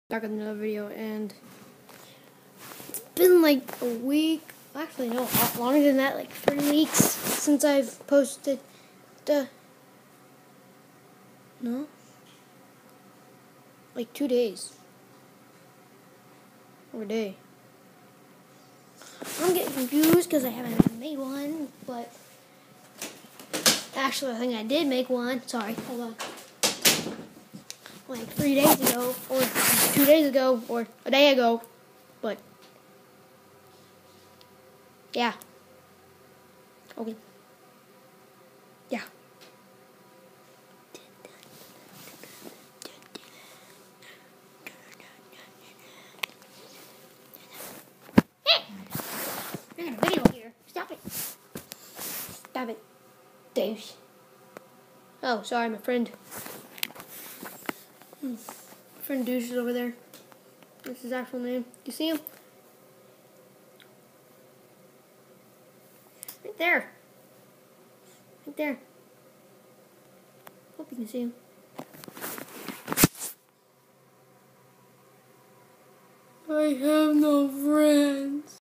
Back with another video, and it's been like a week, actually no, a lot longer than that, like 3 weeks since I've posted no, like 2 days, or a day. I'm getting confused because I haven't made one, but actually I think I did make one, sorry, hold on. Like 3 days ago, or 2 days ago, or a day ago, but yeah. Okay. Yeah. Hey! I got a video here. Stop it. Stop it. Douche. Oh, sorry, my friend. My friend Douche is over there. That's his actual name. You see him? Right there. Right there. Hope you can see him. I have no friends.